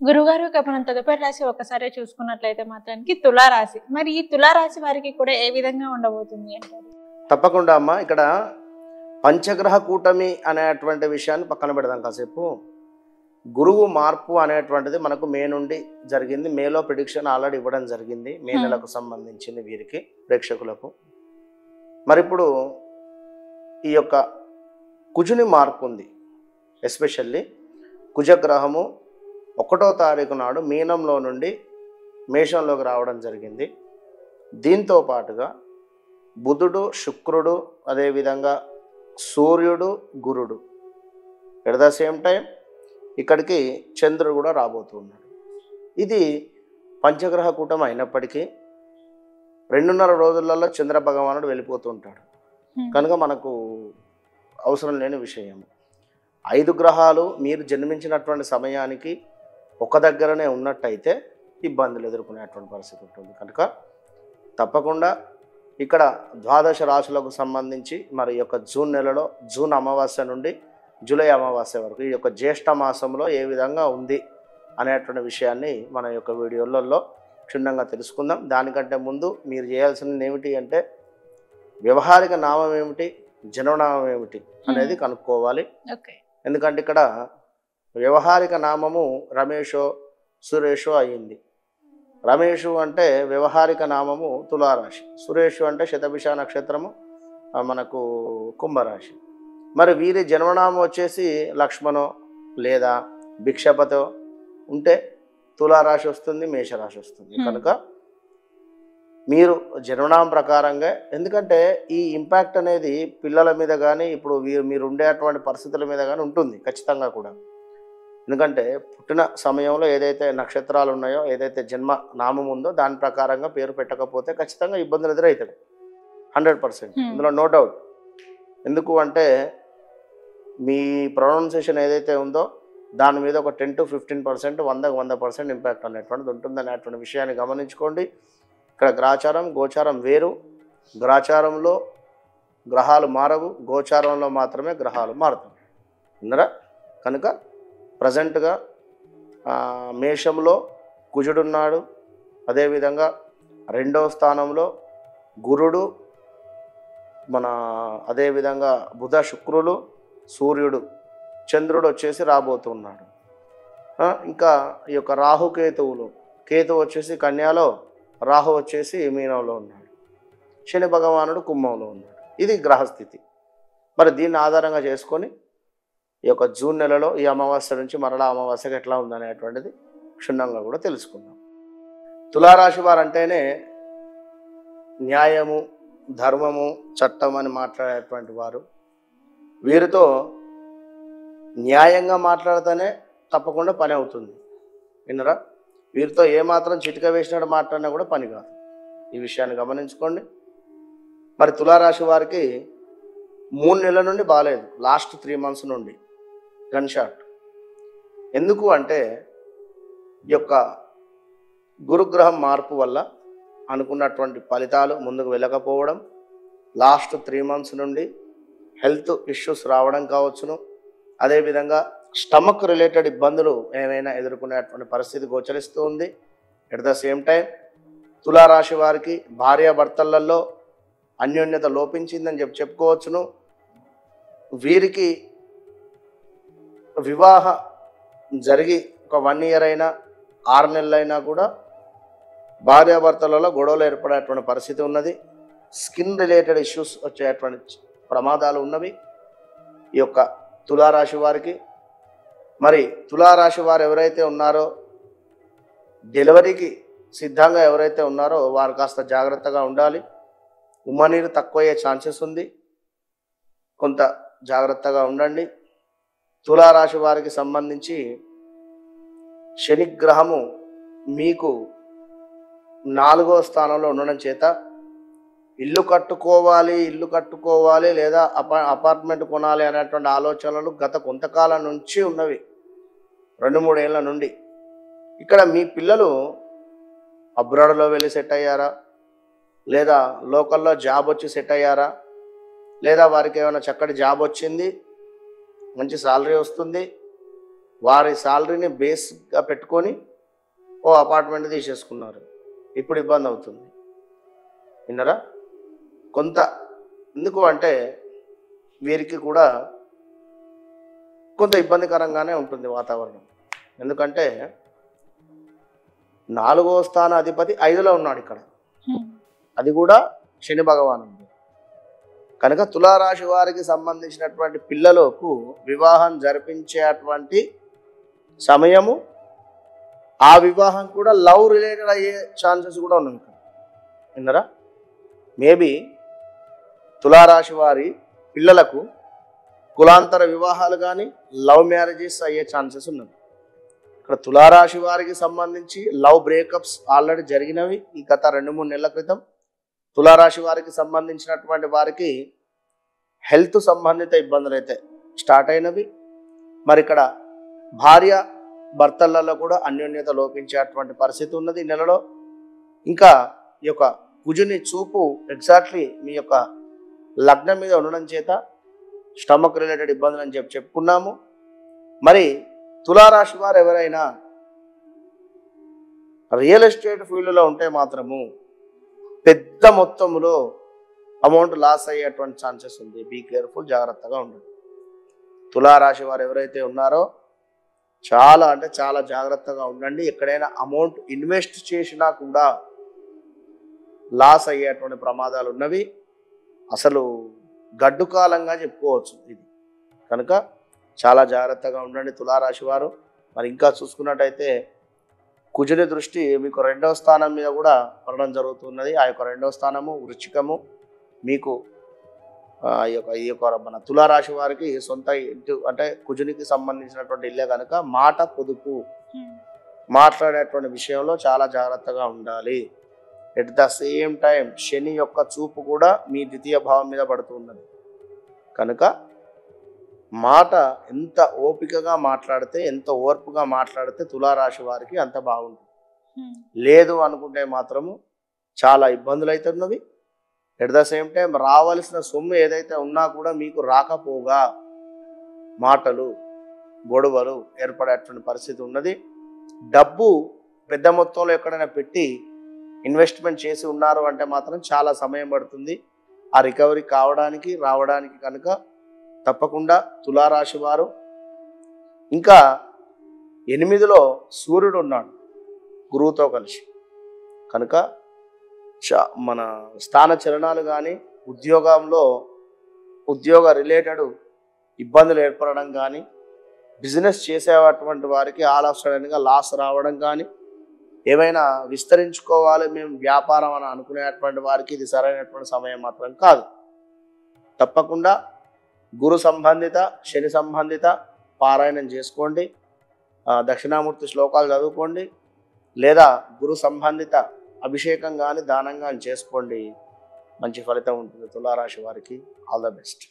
గురుగారు ఇక మనం తదుపరి రాశి ఒకసారి చూసుకున్నట్లయితే మాత్రానికి తులారాశి. మరి ఈ తులారాశి వారికి కూడా ఏ విధంగా ఉండబోతుంది అంటారు? తప్పకుండా అమ్మ, ఇక్కడ పంచగ్రహ కూటమి అనేటువంటి విషయాన్ని పక్కన పెడదాం కాసేపు. గురువు మార్పు అనేటువంటిది మనకు మే నుండి జరిగింది. మేలో ప్రిడిక్షన్ ఆల్రెడీ ఇవ్వడం జరిగింది, మే నెలకు సంబంధించింది వీరికి ప్రేక్షకులకు. మరి ఇప్పుడు ఈ యొక్క కుజుని మార్పు ఉంది. ఎస్పెషల్లీ కుజగ్రహము 1వ తారీఖు నాడు మీనంలో నుండి మేషంలోకి రావడం జరిగింది. దీంతో పాటుగా బుధుడు, శుక్రుడు, అదేవిధంగా సూర్యుడు, గురుడు ఎట్ ద సేమ్ టైం ఇక్కడికి చంద్రుడు కూడా రాబోతున్నాడు. ఇది పంచగ్రహ కూటమి అయినప్పటికీ 2.5 రోజులలో చంద్ర భగవానుడు వెళ్ళిపోతుంటాడు కనుక మనకు అవసరం లేని విషయం. 5 గ్రహాలు మీరు జన్మించినటువంటి సమయానికి ఒక దగ్గరనే ఉన్నట్టయితే ఇబ్బందులు ఎదుర్కొనేటువంటి పరిస్థితి ఉంటుంది. కనుక తప్పకుండా ఇక్కడ ద్వాదశ రాశులకు సంబంధించి మరి యొక్క జూన్ నెలలో, జూన్ అమావాస్య నుండి జూలై అమావాస్య వరకు ఈ యొక్క జ్యేష్ఠ మాసంలో ఏ విధంగా ఉంది అనేటువంటి విషయాన్ని మన యొక్క వీడియోలలో క్షుణ్ణంగా తెలుసుకుందాం. దానికంటే ముందు మీరు చేయాల్సింది ఏమిటి అంటే వ్యవహారిక నామం ఏమిటి, జన్మనామం ఏమిటి అనేది కనుక్కోవాలి. ఎందుకంటే ఇక్కడ వ్యవహారిక నామము రమేషో, సురేషో అయ్యింది. రమేషు అంటే వ్యవహారిక నామము తులారాశి, సురేషు అంటే శతభిష నక్షత్రము మనకు కుంభరాశి. మరి వీరి జన్మనామం వచ్చేసి లక్ష్మణో లేదా భిక్షపతో ఉంటే తులారాశి వస్తుంది, మేషరాశి వస్తుంది. కనుక మీరు జన్మనామం ప్రకారంగా, ఎందుకంటే ఈ ఇంపాక్ట్ అనేది పిల్లల మీద కానీ ఇప్పుడు మీరు ఉండేటువంటి పరిస్థితుల మీద కానీ ఉంటుంది ఖచ్చితంగా కూడా. ఎందుకంటే పుట్టిన సమయంలో ఏదైతే నక్షత్రాలు ఉన్నాయో, ఏదైతే జన్మ నామం ఉందో దాని ప్రకారంగా పేరు పెట్టకపోతే ఖచ్చితంగా ఇబ్బందులు ఎదురవుతాయి 100%. ఇందులో నో డౌట్. ఎందుకు అంటే మీ ప్రొనౌన్సియేషన్ ఏదైతే ఉందో దాని మీద ఒక 10 to 15%, 100% ఇంపాక్ట్ అనేటువంటిది ఉంటుంది అనేటువంటి విషయాన్ని గమనించుకోండి. ఇక్కడ గ్రాచారం గోచారం వేరు. గ్రాచారంలో గ్రహాలు మారవు, గోచారంలో మాత్రమే గ్రహాలు మారుతాయి. విన్నరా? కనుక ప్రజెంట్గా మేషంలో కుజుడున్నాడు, అదేవిధంగా 2వ స్థానంలో గురుడు, అదేవిధంగా బుధ, శుక్రులు, సూర్యుడు, చంద్రుడు వచ్చేసి రాబోతున్నాడు. ఇంకా ఈ యొక్క రాహుకేతువులు, కేతువు వచ్చేసి కన్యాలో, రాహు వచ్చేసి మీనంలో ఉన్నాడు, శని భగవానుడు కుంభంలో ఉన్నాడు. ఇది గ్రహస్థితి. మరి దీన్ని ఆధారంగా చేసుకొని ఈ యొక్క జూన్ నెలలో ఈ అమావాస్య నుంచి మరలా అమావాస్యకి ఎట్లా ఉందనేటువంటిది క్షుణ్ణంగా కూడా తెలుసుకుందాం. తులారాశి వారు అంటేనే న్యాయము, ధర్మము, చట్టం అని మాట్లాడేటువంటి వారు. వీరితో న్యాయంగా మాట్లాడితేనే తప్పకుండా పని అవుతుంది. విన్నరా? వీరితో ఏమాత్రం చిటిక వేసినట్టు మాట్లాడినా కూడా పని కాదు. ఈ విషయాన్ని గమనించుకోండి. మరి తులారాశి వారికి 3 నెలల నుండి బాగాలేదు, లాస్ట్ 3 months నుండి గన్ షాట్. ఎందుకు అంటే ఈ యొక్క గురుగ్రహం మార్పు వల్ల అనుకున్నటువంటి ఫలితాలు ముందుకు వెళ్ళకపోవడం, లాస్ట్ 3 months నుండి హెల్త్ ఇష్యూస్ రావడం కావచ్చును, అదేవిధంగా స్టమక్ రిలేటెడ్ ఇబ్బందులు ఏమైనా ఎదుర్కొనేటువంటి పరిస్థితి గోచరిస్తూ ఉంది. ఎట్ ద సేమ్ టైం తులారాశి వారికి భార్యాభర్తలలో అన్యోన్యత లోపించిందని చెప్పుకోవచ్చును. వీరికి వివాహ జరిగి ఒక 1 year అయినా 6 నెలలైనా కూడా భార్యాభర్తలలో గొడవలు ఏర్పడేటువంటి పరిస్థితి ఉన్నది. స్కిన్ రిలేటెడ్ ఇష్యూస్ వచ్చేటువంటి ప్రమాదాలు ఉన్నవి ఈ యొక్క తులారాశి వారికి. మరి తులారాశి వారు ఎవరైతే ఉన్నారో, డెలివరీకి సిద్ధంగా ఎవరైతే ఉన్నారో వారు కాస్త జాగ్రత్తగా ఉండాలి. ఉమ్మనీరు తక్కువయ్యే ఛాన్సెస్ ఉంది, కొంత జాగ్రత్తగా ఉండండి. తులారాశి వారికి సంబంధించి శనిగ్రహము మీకు 4వ స్థానంలో ఉండడం చేత ఇల్లు కట్టుకోవాలి లేదా అపార్ట్మెంట్ కొనాలి అనేటువంటి ఆలోచనలు గత కొంతకాలం నుంచి ఉన్నవి, 2-3 ఏళ్ల నుండి. ఇక్కడ మీ పిల్లలు అబ్రాడ్లో వెళ్ళి సెట్ అయ్యారా, లేదా లోకల్లో జాబ్ వచ్చి సెట్ అయ్యారా, లేదా వారికి ఏమైనా చక్కటి జాబ్ వచ్చింది, మంచి సాలరీ వస్తుంది, వారి శాలరీని బేస్గా పెట్టుకొని ఓ అపార్ట్మెంట్ తీసేసుకున్నారు. ఇప్పుడు ఇబ్బంది అవుతుంది. విన్నారా? కొంత ఎందుకు అంటే వీరికి కూడా కొంత ఇబ్బందికరంగానే ఉంటుంది వాతావరణం. ఎందుకంటే 4వ స్థాన అధిపతి 5లో ఉన్నాడు ఇక్కడ, అది కూడా శని భగవానుడు. కనుక తులారాశి వారికి సంబంధించినటువంటి పిల్లలకు వివాహం జరిపించేటువంటి సమయము, ఆ వివాహం కూడా లవ్ రిలేటెడ్ అయ్యే ఛాన్సెస్ కూడా ఉన్నాయి ఇక్కడ. విన్నారా? మేబీ తులారాశి వారి పిల్లలకు కులాంతర వివాహాలు కానీ లవ్ మ్యారేజెస్ అయ్యే ఛాన్సెస్ ఉన్నాయి. ఇక్కడ తులారాశి వారికి సంబంధించి లవ్ బ్రేకప్స్ ఆల్రెడీ జరిగినవి ఈ గత 2-3 నెలల క్రితం. తులారాశి వారికి సంబంధించినటువంటి వారికి హెల్త్ సంబంధిత ఇబ్బందులు అయితే స్టార్ట్ అయినవి. మరి ఇక్కడ భార్య భర్తలలో కూడా అన్యోన్యత లోపించేటువంటి పరిస్థితి ఉన్నది ఈ నెలలో. ఇంకా ఈ యొక్క కుజుని చూపు ఎగ్జాక్ట్లీ మీ యొక్క లగ్నం మీద ఉండడం చేత స్టమక్ రిలేటెడ్ ఇబ్బందులు అని చెప్పుకున్నాము. మరి తులారాశి వారు ఎవరైనా రియల్ ఎస్టేట్ ఫీల్డ్లో ఉంటే మాత్రము పెద్ద మొత్తంలో అమౌంట్ లాస్ అయ్యేటువంటి ఛాన్సెస్ ఉంది. బీ కేర్ఫుల్, జాగ్రత్తగా ఉండండి. తులారాశి వారు ఎవరైతే ఉన్నారో చాలా అంటే చాలా జాగ్రత్తగా ఉండండి. ఎక్కడైనా అమౌంట్ ఇన్వెస్ట్ చేసినా కూడా లాస్ అయ్యేటువంటి ప్రమాదాలు ఉన్నవి. అసలు గడ్డు కాలంగా చెప్పుకోవచ్చు ఇది. కనుక చాలా జాగ్రత్తగా ఉండండి తులారాశి వారు. మరి ఇంకా చూసుకున్నట్టయితే కుజుని దృష్టి మీకు 2వ స్థానం మీద కూడా పడడం జరుగుతున్నది. ఆ యొక్క 2వ స్థానము వృశ్చికము. మీకు ఈ యొక్క మన తులారాశి వారికి సొంత ఇంటి అంటే కుజునికి సంబంధించినటువంటి ఇల్లే కనుక మాట పొదుపు, మాట్లాడేటువంటి విషయంలో చాలా జాగ్రత్తగా ఉండాలి. ఎట్ ద సేమ్ టైం శని యొక్క చూపు కూడా మీ ద్వితీయ భావం మీద పడుతున్నది. కనుక మాట ఎంత ఓపికగా మాట్లాడితే, ఎంత ఓర్పుగా మాట్లాడితే తులారాశి వారికి అంత బాగుంటుంది. లేదు అనుకుంటే మాత్రము చాలా ఇబ్బందులు అవుతున్నవి. ఎట్ ద సేమ్ టైం రావాల్సిన సొమ్ము ఏదైతే ఉన్నా కూడా మీకు రాకపోగా మాటలు, గొడవలు ఏర్పడేటువంటి పరిస్థితి ఉన్నది. డబ్బు పెద్ద మొత్తంలో ఎక్కడైనా పెట్టి ఇన్వెస్ట్మెంట్ చేసి ఉన్నారు అంటే మాత్రం చాలా సమయం పడుతుంది ఆ రికవరీ రావడానికి. కనుక తప్పకుండా తులారాశి వారు, ఇంకా 8లో సూర్యుడు ఉన్నాడు గురువుతో కలిసి. కనుక మన స్థాన చలనాలు కానీ ఉద్యోగ రిలేటెడ్ ఇబ్బందులు ఏర్పడడం కానీ, బిజినెస్ చేసేటువంటి వారికి ఆల్ ఆఫ్ సడన్గా లాస్ రావడం కానీ, ఏమైనా విస్తరించుకోవాలి మేము వ్యాపారం అని అనుకునేటువంటి వారికి ఇది సరైనటువంటి సమయం మాత్రం కాదు. తప్పకుండా గురు సంబంధిత, శని సంబంధిత పారాయణం చేసుకోండి. దక్షిణామూర్తి శ్లోకాలు చదువుకోండి, లేదా గురు సంబంధిత అభిషేకం కానీ దానం కానీ చేసుకోండి. మంచి ఫలితం ఉంటుంది తులారాశి వారికి. All the best.